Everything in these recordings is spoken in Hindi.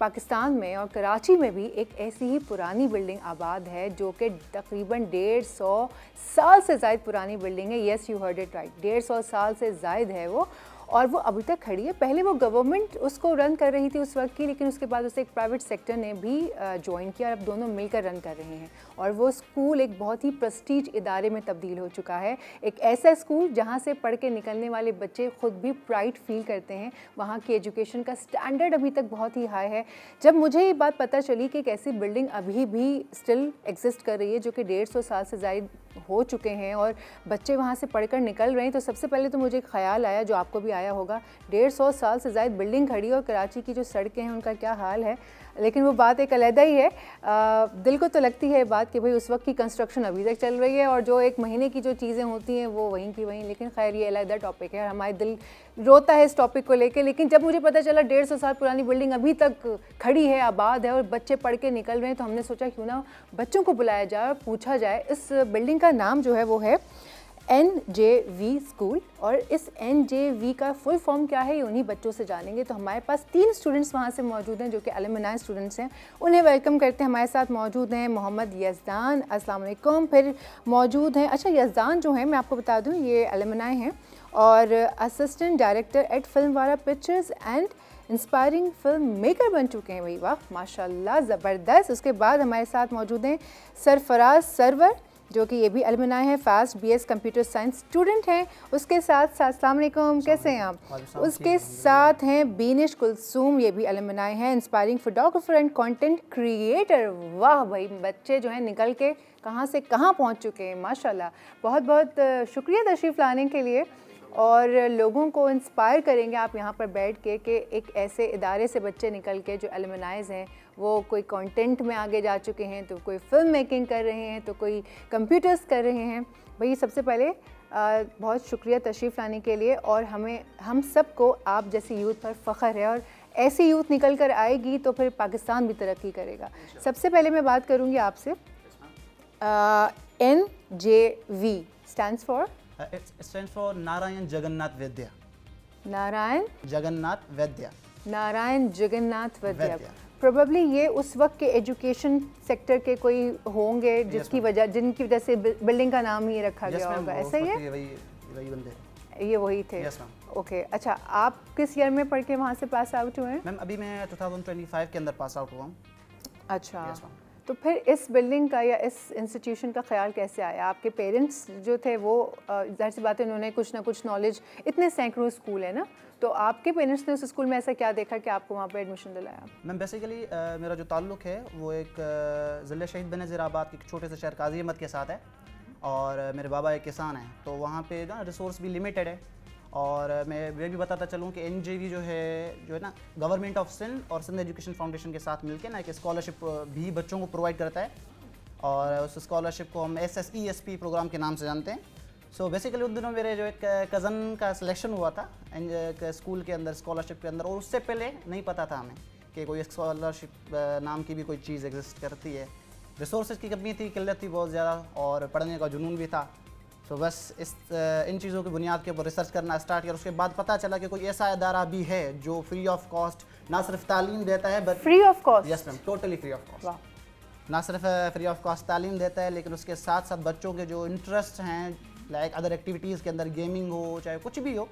पाकिस्तान में और कराची में भी एक ऐसी ही पुरानी बिल्डिंग आबाद है जो कि तकरीबन 150 साल से ज़ायद पुरानी बिल्डिंग है। Yes, you heard it right, 150 साल से ज़ायद है वो, और वो अभी तक खड़ी है। पहले वो गवर्नमेंट उसको रन कर रही थी उस वक्त की, लेकिन उसके बाद उसे एक प्राइवेट सेक्टर ने भी ज्वाइन किया और अब दोनों मिलकर रन कर रहे हैं। और वो स्कूल एक बहुत ही प्रेस्टीज इदारे में तब्दील हो चुका है। एक ऐसा स्कूल जहाँ से पढ़ के निकलने वाले बच्चे खुद भी प्राइड फील करते हैं। वहाँ की एजुकेशन का स्टैंडर्ड अभी तक बहुत ही हाई है। जब मुझे ये बात पता चली कि एक ऐसी बिल्डिंग अभी भी स्टिल एग्जिस्ट कर रही है जो कि 150 साल से ज़ायद हो चुके हैं और बच्चे वहाँ से पढ़कर निकल रहे हैं, तो सबसे पहले तो मुझे ख्याल आया, जो आपको भी आया होगा, 150 साल से ज़ायद बिल्डिंग खड़ी है और कराची की जो सड़कें हैं उनका क्या हाल है। लेकिन वो बात एक अलग ही है। दिल को तो लगती है बात कि भाई उस वक्त की कंस्ट्रक्शन अभी तक चल रही है और जो एक महीने की जो चीज़ें होती हैं वो वहीं की वहीं। लेकिन खैर ये अलग टॉपिक है, हमारे दिल रोता है इस टॉपिक को लेके। लेकिन जब मुझे पता चला 150 साल पुरानी बिल्डिंग अभी तक खड़ी है, आबाद है और बच्चे पढ़ के निकल रहे हैं, तो हमने सोचा क्यों ना बच्चों को बुलाया जाए और पूछा जाए। इस बिल्डिंग का नाम जो है वो है NJV स्कूल, और इस NJV का फुल फॉर्म क्या है ये उन्हीं बच्चों से जानेंगे। तो हमारे पास 3 स्टूडेंट्स वहाँ से मौजूद हैं जो कि अलुमनाई स्टूडेंट्स हैं, उन्हें वेलकम करते हैं। हमारे साथ मौजूद हैं मोहम्मद यज़दान, अस्सलाम वालेकुम। फिर मौजूद हैं, अच्छा यज़दान जो है मैं आपको बता दूँ ये अलुमनाई हैं और assistant director at Filmwala pictures and inspiring film maker बन चुके हैं। भाई वाह, माशाल्लाह, ज़बरदस्त। उसके बाद हमारे साथ मौजूद हैं सरफराज सरवर जो कि ये भी अलुमनाई है, fast BS computer science student हैं। उसके साथ साथ अस्सलाम वालेकुम, कैसे हैं आप? उसके साथ हैं बीनिश कुलसूम, ये भी अलुमनाई हैं, inspiring photographer and content creator. वाह भाई, बच्चे जो हैं निकल के कहाँ से कहाँ पहुँच चुके हैं, माशाल्लाह। बहुत बहुत शुक्रिया तशरीफ़ लाने के लिए, और लोगों को इंस्पायर करेंगे आप यहाँ पर बैठ के कि एक ऐसे इदारे से बच्चे निकल के जो अलुमनाइज़ हैं वो कोई कंटेंट में आगे जा चुके हैं, तो कोई फिल्म मेकिंग कर रहे हैं, तो कोई कंप्यूटर्स कर रहे हैं। भाई सबसे पहले बहुत शुक्रिया तशरीफ़ लाने के लिए, और हम सबको आप जैसी यूथ पर फ़ख्र है, और ऐसी यूथ निकल कर आएगी तो फिर पाकिस्तान भी तरक्की करेगा। सबसे पहले मैं बात करूँगी आपसे, NJV stands for? It stands for Narayan Jagannath Vidya. Narayan Jagannath Vidya. Narayan Jagannath Vidya. Probably ये उस वक्त के एजुकेशन सेक्टर के कोई होंगे जिनकी वजह से बिल्डिंग का नाम ही रखा गया होगा, ऐसा ही है? वही बंदे, ये वही थे। Yes ma'am. ओके, अच्छा, आप किस ईयर में पढ़ के वहाँ से पास आउट हुए हैं? मैम अभी मैं 2025 के अंदर पास आउट हुआ हूँ। अच्छा, यस मैम। तो फिर इस बिल्डिंग का या इस इंस्टीट्यूशन का ख्याल कैसे आया? आपके पेरेंट्स जो थे वो ज़ाहिर सी बात है उन्होंने कुछ ना कुछ नॉलेज, इतने सैकड़ों स्कूल है ना, तो आपके पेरेंट्स ने उस स्कूल में ऐसा क्या देखा कि आपको वहाँ पर एडमिशन दिलाया? मैम बेसिकली मेरा जो ताल्लुक़ है वो एक ज़िले शहीद बेनज़ीराबाद के एक छोटे से शहर काजी अहमद के साथ है, और मेरे बाबा एक किसान हैं, तो वहाँ पे ना रिसोर्स भी लिमिटेड है। और मैं भी बताता चलूँ कि NJV जो है ना गवर्नमेंट ऑफ सिंध और सिंध एजुकेशन फाउंडेशन के साथ मिलकर ना एक स्कॉलरशिप भी बच्चों को प्रोवाइड करता है, और उस स्कॉलरशिप को हम SSESP प्रोग्राम के नाम से जानते हैं। सो बेसिकली उन दिनों मेरे जो एक कज़न का सिलेक्शन हुआ था स्कूल के अंदर, स्कॉलरशिप के अंदर, और उससे पहले नहीं पता था हमें कि कोई स्कॉलरशिप नाम की भी कोई चीज़ एग्जिस्ट करती है। रिसोर्सेज की कमी थी, किल्लत थी बहुत ज़्यादा, और पढ़ने का जुनून भी था। तो बस इन चीज़ों की बुनियाद के ऊपर रिसर्च करना स्टार्ट किया। उसके बाद पता चला कि कोई ऐसा इदारा भी है जो फ्री ऑफ कॉस्ट ना सिर्फ तालीम देता है, but free of cost? Yes ma'am, totally free of cost. ना सिर्फ फ्री ऑफ कॉस्ट तालीम देता है, लेकिन उसके साथ साथ बच्चों के जो इंटरेस्ट हैं लाइक अदर एक्टिविटीज़ के अंदर, गेमिंग हो चाहे कुछ भी हो,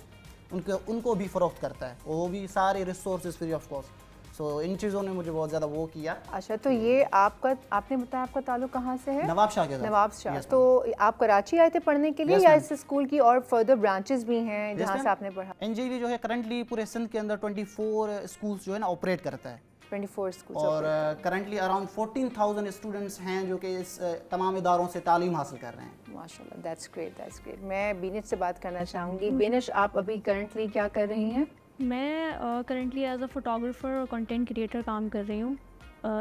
उनको भी फ़रोख्त करता है, वो भी सारे रिसोर्सेज फ्री ऑफ कॉस्ट। सो इन चीज़ों ने मुझे बहुत ज़्यादा वो किया। अच्छा, तो ये आपने बताया आपका ताल्लुक कहाँ से है? नवाब शाह के साथ। नवाब शाह। तो आप कराची आए थे पढ़ने के लिए, या इस स्कूल की और फर्दर ब्रांचेस भी हैं जहाँ से आपने पढ़ा? NJV जो है करंटली पूरे सिंध के अंदर 24 स्कूल्स जो है ना ऑपरेट करता है। 24 स्कूल, और करंटली अराउंड 14,000 स्टूडेंट्स हैं जो कि इस तमाम इदारों से तालीम हासिल कर रहे हैं। माशाल्लाह, दैट्स ग्रेट, दैट्स ग्रेट। मैं बीनिश से बात करना चाहूँगी। बीनिश, आप अभी करंटली क्या कर रही हैं? मैं करंटली एज अ फोटोग्राफर और कंटेंट क्रिएटर काम कर रही हूँ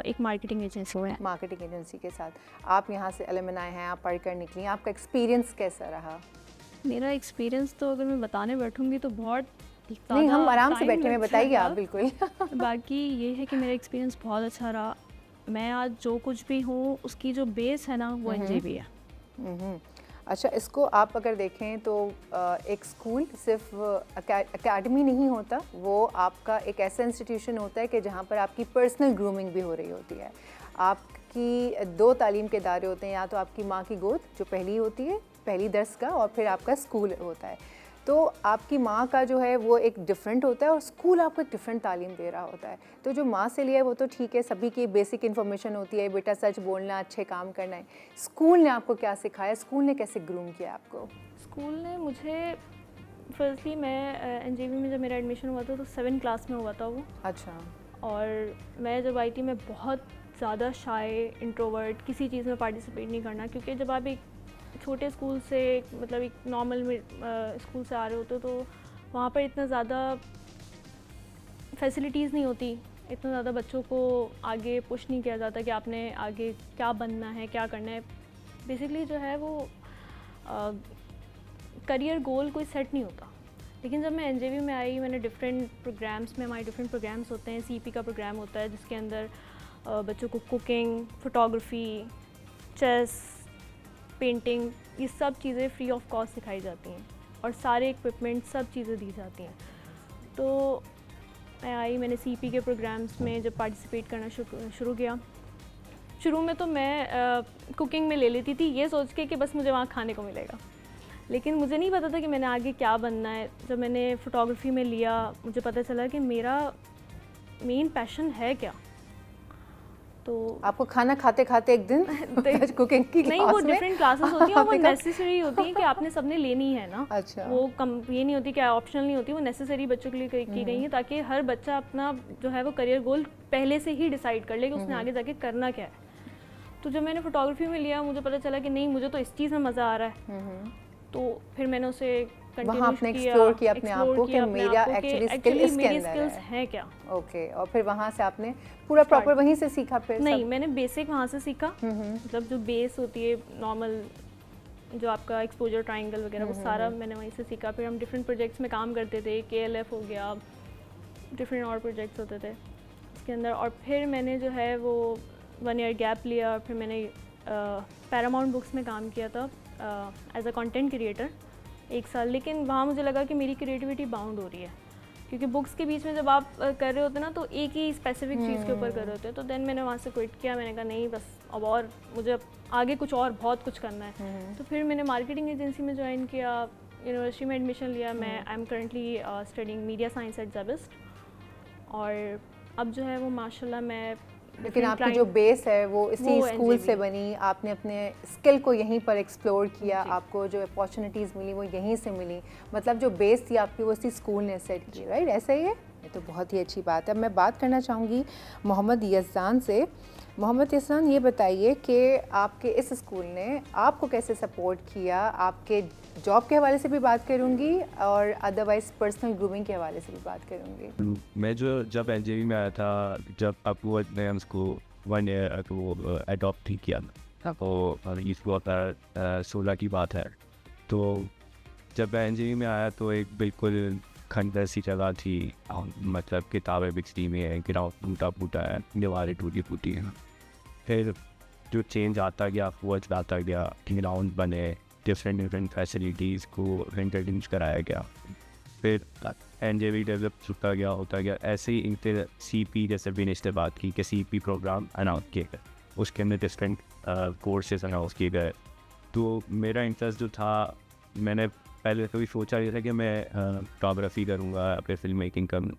एक मार्केटिंग एजेंसी में। मार्केटिंग एजेंसी के साथ आप यहाँ से अलुमनाई हैं, आप पढ़कर निकली, आपका एक्सपीरियंस कैसा रहा? मेरा एक्सपीरियंस तो अगर मैं बताने बैठूँगी तो बहुत नहीं, हम आराम से बैठे हैं, बताइए आप बिल्कुल। बाकी ये है कि मेरा एक्सपीरियंस बहुत अच्छा रहा। मैं आज जो कुछ भी हूँ उसकी जो बेस है ना वो NJV है। अच्छा, इसको आप अगर देखें तो एक स्कूल सिर्फ एकेडमी नहीं होता, वो आपका एक ऐसा इंस्टीट्यूशन होता है कि जहाँ पर आपकी पर्सनल ग्रूमिंग भी हो रही होती है। आपकी दो तालीम के दायरे होते हैं, या तो आपकी माँ की गोद जो पहली होती है, पहली दर्स का, और फिर आपका स्कूल होता है। तो आपकी माँ का जो है वो एक डिफरेंट होता है और स्कूल आपको एक डिफरेंट तालीम दे रहा होता है। तो जो माँ से लिया है वो तो ठीक है, सभी की बेसिक इन्फॉर्मेशन होती है, बेटा सच बोलना, अच्छे काम करना है। स्कूल ने आपको क्या सिखाया, स्कूल ने कैसे ग्रूम किया आपको? स्कूल ने मुझे, फर्स्टली मैं एनजेबी में जब मेरा एडमिशन हुआ था तो 7th क्लास में हुआ था वो। अच्छा। और मैं जब आई थी, मैं बहुत ज़्यादा शाय, इंट्रोवर्ट, किसी चीज़ में पार्टिसिपेट नहीं करना, क्योंकि जब आप एक छोटे स्कूल से, मतलब एक नॉर्मल स्कूल से आ रहे होते तो वहाँ पर इतना ज़्यादा फैसिलिटीज़ नहीं होती, इतना ज़्यादा बच्चों को आगे पुश नहीं किया जाता कि आपने आगे क्या बनना है, क्या करना है। बेसिकली जो है वो करियर गोल कोई सेट नहीं होता। लेकिन जब मैं एनजेबी में आई, मैंने डिफरेंट प्रोग्राम्स में, हमारे डिफरेंट प्रोग्राम्स होते हैं, सीपी का प्रोग्राम होता है जिसके अंदर बच्चों को कुकिंग, फोटोग्राफी, चेस, पेंटिंग, ये सब चीज़ें फ्री ऑफ कॉस्ट सिखाई जाती हैं और सारे इक्विपमेंट, सब चीज़ें दी जाती हैं। तो मैं आई, मैंने सीपी के प्रोग्राम्स में जब पार्टिसिपेट करना शुरू किया। शुरू में तो मैं कुकिंग में ले लेती थी ये सोच के कि बस मुझे वहाँ खाने को मिलेगा, लेकिन मुझे नहीं पता था कि मैंने आगे क्या बनना है। जब मैंने फ़ोटोग्राफी में लिया, मुझे पता चला कि मेरा मेन पैशन है क्या। तो आपको खाना खाते खाते एक दिन कुकिंग की नहीं, वो डिफरेंट क्लासेस होती हैं, वो नेसेसरी होती हैं कि आपने सबने लेनी है ना। अच्छा। वो ये नहीं होती कि ऑप्शनल नहीं होती, वो नेसेसरी बच्चों के लिए की गई है ताकि हर बच्चा अपना जो है वो करियर गोल पहले से ही डिसाइड कर ले कि उसने आगे जाके करना क्या है। तो जब मैंने फोटोग्राफी में लिया, मुझे पता चला कि नहीं, मुझे तो इस चीज़ में मज़ा आ रहा है। तो फिर मैंने उसे वहाँ आपने एक्सप्लोर किया अपने आप को कि मेरा एक्चुअली स्किल इसके अंदर है क्या। ओके, और फिर वहाँ से आपने पूरा प्रॉपर वहीं से सीखा? फिर नहीं, मैंने बेसिक वहाँ से सीखा, मतलब जो बेस होती है नॉर्मल, जो आपका एक्सपोजर ट्रायंगल वगैरह, वो सारा मैंने वहीं से सीखा। फिर हम डिफरेंट प्रोजेक्ट्स में काम करते थे, KLF हो गया, डिफरेंट और प्रोजेक्ट्स होते थे उसके अंदर। और फिर मैंने जो है वो 1 ईयर गैप लिया, फिर मैंने पैरामाउंट बुक्स में काम किया था एज अ कंटेंट क्रिएटर 1 साल। लेकिन वहाँ मुझे लगा कि मेरी क्रिएटिविटी बाउंड हो रही है, क्योंकि बुक्स के बीच में जब आप कर रहे होते ना तो एक ही स्पेसिफिक चीज़ के ऊपर कर रहे होते हैं। तो देन मैंने वहाँ से क्विट किया, मैंने कहा नहीं, बस अब और मुझे आगे कुछ और बहुत कुछ करना है। तो फिर मैंने मार्केटिंग एजेंसी में ज्वाइन किया, यूनिवर्सिटी में एडमिशन लिया। मैं I am currently studying media science at Zabist, और अब जो है वो माशाल्लाह मैं। लेकिन आपकी जो बेस है वो इसी स्कूल से बनी, आपने अपने स्किल को यहीं पर एक्सप्लोर किया, आपको जो अपॉर्चुनिटीज़ मिली वो यहीं से मिली, मतलब जो बेस थी आपकी वो इसी स्कूल ने सेट की, राइट? ऐसा ही है, ये तो बहुत ही अच्छी बात है। मैं बात करना चाहूँगी मोहम्मद यज़दान से। मोहम्मद यज़दान, ये बताइए कि आपके इस स्कूल ने आपको कैसे सपोर्ट किया? आपके जॉब के हवाले से भी बात करूँगी और अदरवाइज़ पर्सनल ग्रूमिंग के हवाले से भी बात करूँगी। मैं जब एनजेबी में आया था, जब आपको ने हमको 1 ईयर को अडॉप्ट ही किया था, तो इसको 16 की बात है। तो जब मैं एनजेबी में आया तो एक बिल्कुल खंडर सी जगह थी, मतलब किताबें बिखरी हुई हैं, ग्राउंड टूटा फूटा है, दीवारें टूटी फूटी हैं। फिर जो चेंज आता गया, फॉर्ज आता गया, ग्राउंड बने, डिफरेंट फैसिलिटीज़ को इंट्रोड्यूस कराया गया, फिर एनजेबी डेवलप होता गया। ऐसे ही इंटर सीपी, जैसे विनेश ने बात की कि सीपी प्रोग्राम अनाउंस किए गए, उसके अंदर डिफरेंट कोर्सेज अनाउंस किए गए। तो मेरा इंटरेस्ट जो था, मैंने पहले कभी सोचा नहीं था कि मैं फोटोग्राफी करूँगा, अपने फिल्म मेकिंग करूँ।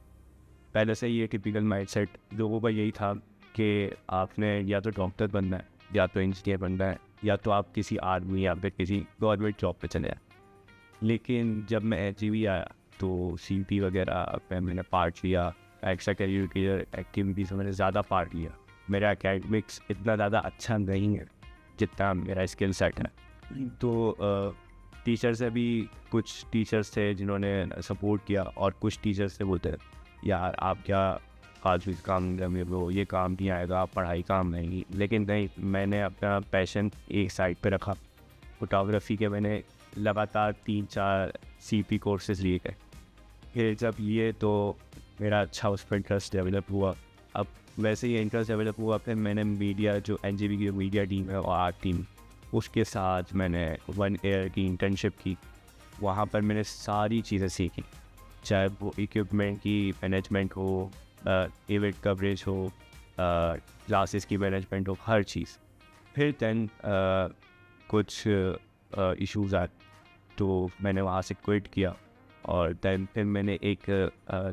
पहले से ये टिपिकल माइंडसेट लोगों का यही था कि आपने या तो डॉक्टर बनना है, या तो इंजीनियर बनना है, या तो आप किसी आर्मी या फिर किसी गवर्नमेंट जॉब पे चले जाए। लेकिन जब मैं एनजेबी आया तो सीपी वगैरह पे मैंने पार्ट लिया, एक्स्ट्रा करिकुलर एक्टिविटीज़ में मैंने ज़्यादा पार्ट लिया। मेरा एकेडमिक्स इतना ज़्यादा अच्छा नहीं है जितना मेरा स्किल सेट है। तो टीचर से भी, कुछ टीचर्स थे जिन्होंने सपोर्ट किया, और कुछ टीचर्स थे बोलते यार आप क्या फालतू काम में वो, ये काम नहीं आएगा, पढ़ाई काम नहीं। लेकिन नहीं, मैंने अपना पैशन एक साइड पे रखा। फोटोग्राफी के मैंने लगातार 3-4 सीपी कोर्सेज लिए गए। फिर जब लिए तो मेरा अच्छा उस पर इंटरेस्ट डेवलप हुआ। अब वैसे ही इंटरेस्ट डेवलप हुआ, फिर मैंने मीडिया, जो एनजेबी की मीडिया टीम है और आर्ट टीम, उसके साथ मैंने 1 ईयर की इंटर्नशिप की। वहाँ पर मैंने सारी चीज़ें सीखी, चाहे वो इक्विपमेंट की मैनेजमेंट हो, इवेंट कवरेज हो, क्लासेस की मैनेजमेंट हो, हर चीज़। फिर दैन कुछ इश्यूज़ आए तो मैंने वहाँ से क्विट किया और दैन फिर मैंने एक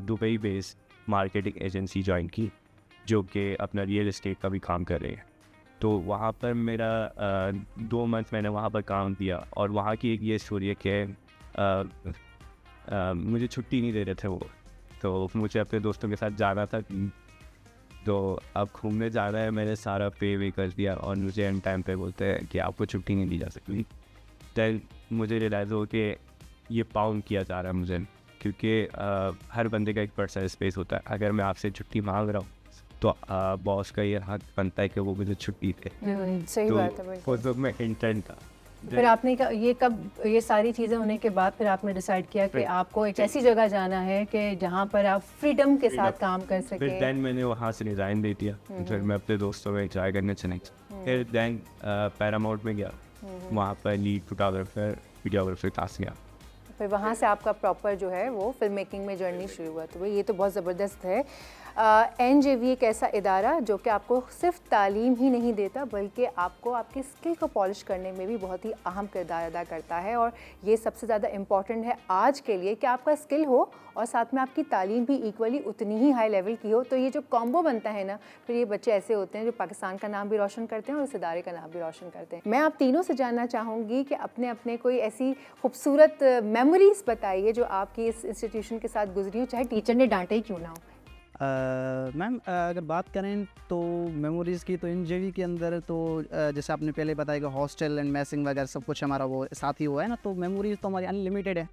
Dubai based marketing agency join की जो कि अपना रियल एस्टेट का भी काम कर रही है। तो वहाँ पर मेरा 2 मंथ मैंने वहाँ पर काम किया और वहाँ की एक ये स्टोरी है कि मुझे छुट्टी नहीं दे रहे थे वो, तो मुझे अपने दोस्तों के साथ जाना था। तो अब घूमने जाना है, मैंने सारा पे वे कर दिया और मुझे एंड टाइम पे बोलते हैं कि आपको छुट्टी नहीं दी जा सकती। दैन मुझे रियलाइज़ हो कि ये पाउंड किया जा रहा है मुझे, क्योंकि हर बंदे का एक पर्सनल स्पेस होता है। अगर मैं आपसे छुट्टी मांग रहा हूँ तो बॉस का ये हक बनता है कि वो मुझे छुट्टी दे। सही बात है तो बिल्कुल। वो तो मैं इंटेंट था। फिर आपने ये सारी चीज़ें होने के बाद फिर आपने डिसाइड किया कि आपको एक ऐसी जगह जाना है कि जहाँ पर आप फ्रीडम के साथ काम कर फिर सकें। दैन मैंने वहाँ से रिज़ाइन दे दिया। फिर मैं अपने दोस्तों में एंजॉय करने चले। फिर दैन पैरामाउंट में गया, वहाँ पर लीड वीडियोग्राफर क्लास गया। फिर वहाँ से आपका प्रॉपर जो है वो फिल्म मेकिंग में जर्नी शुरू हुआ। तो भाई ये तो बहुत ज़बरदस्त है। NJV एक ऐसा इदारा जो कि आपको सिर्फ तालीम ही नहीं देता बल्कि आपको आपकी स्किल को पॉलिश करने में भी बहुत ही अहम किरदार अदा करता है। और ये सबसे ज़्यादा इम्पॉर्टेंट है आज के लिए कि आपका स्किल हो और साथ में आपकी तालीम भी इक्वली उतनी ही हाई लेवल की हो। तो ये जो कॉम्बो बनता है ना, फिर ये बच्चे ऐसे होते हैं जो पाकिस्तान का नाम भी रोशन करते हैं और इस इदारे का नाम भी रोशन करते हैं। मैं आप तीनों से जानना चाहूँगी कि अपने अपने कोई ऐसी खूबसूरत मेमोरीज़ बताइए जो आपकी इस इंस्टीट्यूशन के साथ गुजरी हो, चाहे टीचर ने डांटे ही क्यों ना हो। मैम अगर बात करें तो मेमोरीज़ की, तो NJV के अंदर तो जैसे आपने पहले बताया कि हॉस्टल एंड मैसिंग वगैरह सब कुछ हमारा वो साथ ही हुआ है ना, तो मेमोरीज़ तो हमारी अनलिमिटेड है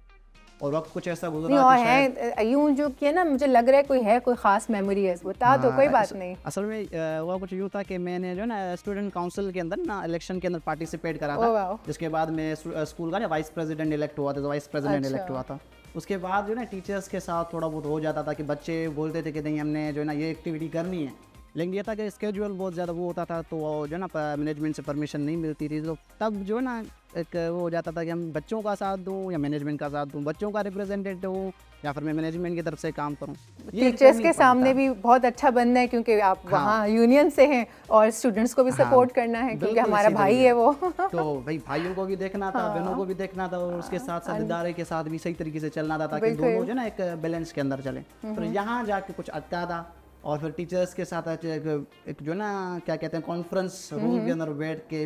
और वक्त कुछ ऐसा नहीं गुजरा और कि शायद है यूं जो किया ना, मुझे लग रहा है कोई ख़ास मेमोरी है, बता दो। कोई बात नहीं। असल में हुआ कुछ यूँ था कि मैंने जो है ना स्टूडेंट काउंसिल के अंदर ना इलेक्शन के अंदर पार्टिसिपेट करा ओह था, वाओ। जिसके बाद मैं स्कूल का ना वाइस प्रेसिडेंट इलेक्ट हुआ था, तो वाइस प्रेसिडेंट अच्छा। इलेक्ट हुआ था। उसके बाद जो है ना टीचर्स के साथ थोड़ा बहुत हो जाता था कि बच्चे बोलते थे कि नहीं हमने जो है ना ये एक्टिविटी करनी है, लेकिन ये था कि स्केड्यूल बहुत ज़्यादा वो होता था, तो वो जो है ना मैनेजमेंट से परमिशन नहीं मिलती थी। तो तब जो है ना एक वो हो जाता था कि हम बच्चों का साथ दूं या मैनेजमेंट का साथ दूं, बच्चों का रिप्रेजेंटेटिव हूँ या फिर मैं मैनेजमेंट की तरफ से काम करूँ। टीचर्स के सामने भी बहुत अच्छा बनना है क्योंकि आप वहाँ यूनियन से हैं और स्टूडेंट्स को भी सपोर्ट करना है क्योंकि बिल्कुल हमारा इसी भाई तरीके है वो। तो भाई भाइयों को भी देखना था, बहनों को भी देखना था और उसके साथ साथ इदारे के साथ भी सही तरीके से चलना था ताकि बिल्कुल। दोनों जो ना एक बैलेंस के अंदर चले। तो यहाँ जाके कुछ अटका था और फिर टीचर्स के साथ एक जो ना क्या कहते हैं कॉन्फ्रेंस रूम के अंदर बैठ के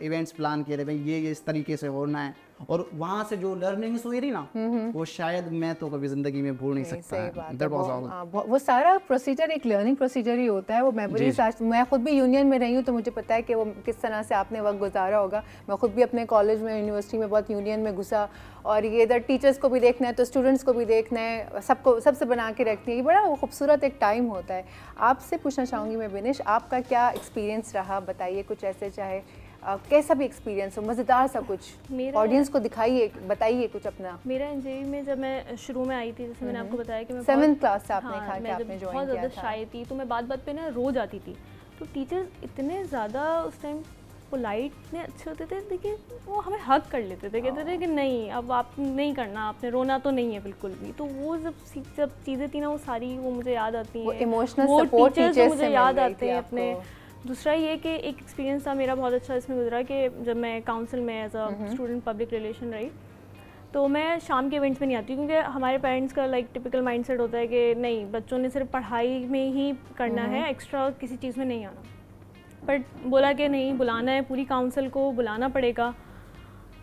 इवेंट्स प्लान किए थे, भाई ये इस तरीके से होना है। और वहाँ से जो लर्निंग्स हुई थी ना, वो शायद मैं तो कभी ज़िंदगी में भूल नहीं सकता। सही बात है। That was all. वो सारा प्रोसीजर एक लर्निंग प्रोसीजर ही होता है। वो मेमोरीज आज मैं खुद भी यूनियन में रही हूँ तो मुझे पता है कि वो किस तरह से आपने वक्त गुजारा होगा। मैं खुद भी अपने कॉलेज में यूनिवर्सिटी में बहुत यूनियन में घुसा और ये इधर टीचर्स को भी देखना है तो स्टूडेंट्स को भी देखना है, सबको सबसे बना के रखती है। ये बड़ा वो खूबसूरत एक टाइम होता है। आपसे पूछना चाहूँगी मैं विनिश, आपका क्या एक्सपीरियंस रहा, बताइए कुछ ऐसे, चाहे कैसा भी एक्सपीरियंस हो, मज़ेदार सा कुछ मेरा ऑडियंस को दिखाइए, बताइए कुछ अपना। मेरा NJV में जब मैं शुरू में आई थी, जैसे मैंने आपको बताया कि मैं 7th क्लास से आपने कहा कि मैं आपने जब ज्वाइन बहुत किया ज़्यादा था। शाय थी तो मैं बात बात पे ना रो जाती थी। तो टीचर्स इतने ज़्यादा उस टाइम पोलाइट इतने अच्छे होते थे, देखिए वो हमें हक कर लेते थे, कहते थे कि नहीं अब आप नहीं करना, आपने रोना तो नहीं है बिल्कुल भी। तो वो जब चीज़ें थी ना वो सारी वो मुझे याद आती वो हैं, इमोशनल वो सपोर्ट टीचर्स टीचर्स मुझे याद आते हैं अपने। दूसरा ये कि एक एक्सपीरियंस था मेरा बहुत अच्छा इसमें गुजरा कि जब मैं काउंसिल में as a student public relation रही, तो मैं शाम के इवेंट्स में नहीं आती क्योंकि हमारे पेरेंट्स का लाइक टिपिकल माइंडसेट होता है कि नहीं बच्चों ने सिर्फ पढ़ाई में ही करना है, एक्स्ट्रा किसी चीज़ में नहीं आना। बट बोला कि नहीं, बुलाना है, पूरी काउंसिल को बुलाना पड़ेगा।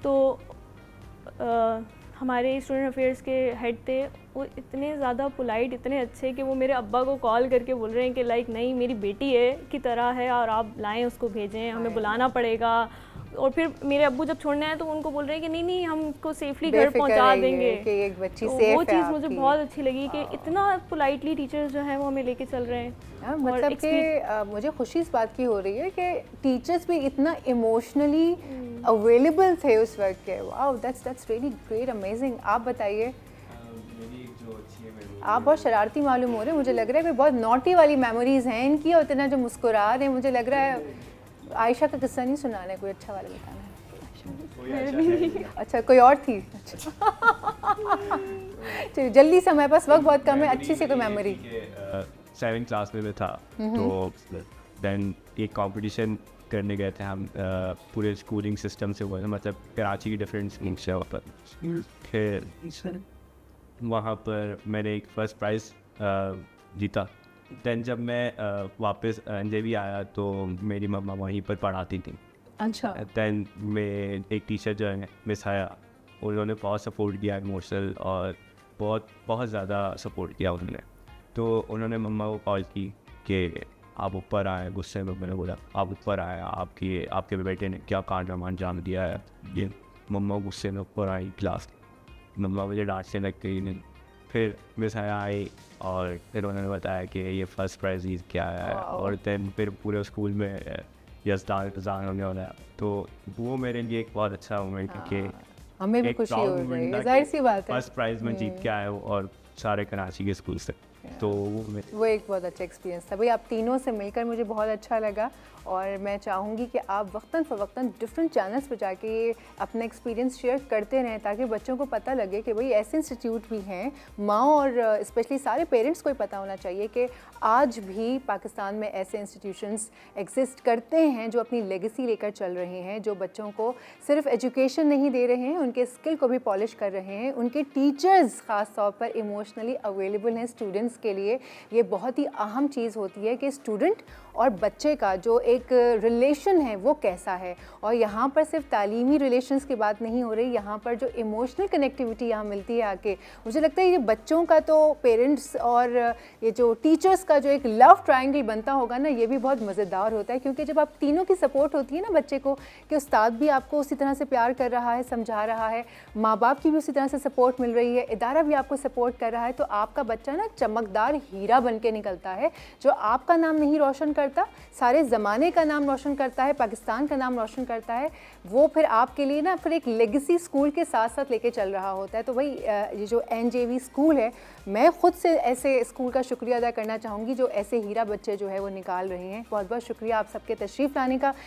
तो हमारे स्टूडेंट अफेयर्स के हेड थे, वो इतने ज़्यादा पोलाइट, इतने अच्छे कि वो मेरे अब्बा को कॉल करके बोल रहे हैं कि लाइक नहीं मेरी बेटी है की तरह है और आप लाएं उसको, भेजें, हमें बुलाना पड़ेगा। और फिर मेरे अब्बू जब छोड़ने आए तो उनको बोल रहे हैं कि नहीं नहीं हम उसको सेफली घर पहुंचा देंगे कि एक बच्ची तो सेफ वो है चीज़ मुझे आपकी। बहुत अच्छी लगी कि इतना पोलाइटली टीचर्स जो हैं वो हमें लेके चल रहे हैं। हाँ, मतलब कि मुझे खुशी इस बात की हो रही है कि टीचर्स भी इतना इमोशनली अवेलेबल थे उस वक्त के। Wow, that's really great, amazing. आप बताइए। आप बहुत शरारती मालूम हो रहे हैं, मुझे लग रहा है कि बहुत नॉटी वाली मेमोरीज हैं इनकी और इतना जो मुस्कुरा रहे हैं, मुझे लग रहा है आयशा का किस्सा नहीं सुनाना है, कोई अच्छा वाला बताना है। अच्छा कोई और थी? अच्छा चलिए जल्दी से, हमारे पास वक्त बहुत कम है, अच्छी सी कोई मेमोरी। 7th क्लास में मैं था तो देन एक कंपटीशन करने गए थे हम, पूरे स्कूलिंग सिस्टम से हुआ था, मतलब कराची की डिफरेंट स्कूल्स है वहाँ पर। फिर वहाँ पर मैंने एक फ़र्स्ट प्राइज़ जीता। दैन जब मैं वापस NJV आया तो मेरी मम्मा वहीं पर पढ़ाती थी। अच्छा। दैन में एक टीचर जो है मिस आया, उन्होंने बहुत सपोर्ट किया इमोशनल, और बहुत ज़्यादा सपोर्ट किया उन्होंने। तो उन्होंने मम्मा को कॉल की कि आप ऊपर आए। गुस्से में मैंने बोला आप ऊपर आए, आपके बेटे ने क्या कारनामा अंजाम दिया है ये। मम्मा गुस्से में ऊपर आई क्लास, मम्मा मुझे डांटने लग गई। फिर मिस आया आई और फिर उन्होंने बताया कि ये फ़र्स्ट प्राइज़ जीत के आया है, और दैन फिर पूरे स्कूल में यज़दान होने वाला है। तो वो मेरे लिए एक बहुत अच्छा मोमेंट है कि हमें भी एक खुशी proud हो moment रही था है, कि जाहिर सी बात है। फर्स्ट प्राइज़ में जीत के आया हूँ और सारे कराची के स्कूल से। तो वो एक बहुत अच्छा एक्सपीरियंस था। भाई आप तीनों से मिलकर मुझे बहुत अच्छा लगा, और मैं चाहूँगी कि आप वक्तन फ़वक्तन डिफरेंट चैनल्स पर जाके अपना एक्सपीरियंस शेयर करते रहें, ताकि बच्चों को पता लगे कि भाई ऐसे इंस्टीट्यूट भी हैं। माँ और स्पेशली सारे पेरेंट्स को ही पता होना चाहिए कि आज भी पाकिस्तान में ऐसे इंस्टीट्यूशंस एग्जिस्ट करते हैं जो अपनी लेगेसी लेकर चल रहे हैं, जो बच्चों को सिर्फ एजुकेशन नहीं दे रहे हैं, उनके स्किल को भी पॉलिश कर रहे हैं। उनके टीचर्स ख़ास तौर पर इमोशनली अवेलेबल हैं स्टूडेंट्स के लिए। ये बहुत ही अहम चीज़ होती है कि स्टूडेंट और बच्चे का जो एक रिलेशन है वो कैसा है। और यहाँ पर सिर्फ तालीमी रिलेशंस की बात नहीं हो रही, यहाँ पर जो इमोशनल कनेक्टिविटी यहाँ मिलती है आके, मुझे लगता है ये बच्चों का तो पेरेंट्स और ये जो टीचर्स का जो एक लव ट्रायंगल बनता होगा ना, ये भी बहुत मज़ेदार होता है। क्योंकि जब आप तीनों की सपोर्ट होती है ना बच्चे को, कि उस्ताद भी आपको उसी तरह से प्यार कर रहा है, समझा रहा है, माँ बाप की भी उसी तरह से सपोर्ट मिल रही है, इदारा भी आपको सपोर्ट कर रहा है, तो आपका बच्चा ना चमकदार हीरा बन के निकलता है, जो आपका नाम नहीं रोशन करता, सारे ज़माने का नाम रोशन करता है, पाकिस्तान का नाम रोशन करता है। वो फिर आपके लिए ना फिर एक लेगेसी स्कूल के साथ साथ लेके चल रहा होता है। तो भाई ये जो NJV स्कूल है, मैं ख़ुद से ऐसे स्कूल का शुक्रिया अदा करना चाहूँगी जो ऐसे हीरा बच्चे जो है वो निकाल रहे हैं। बहुत बहुत शुक्रिया आप सबके तशरीफ़ लाने का।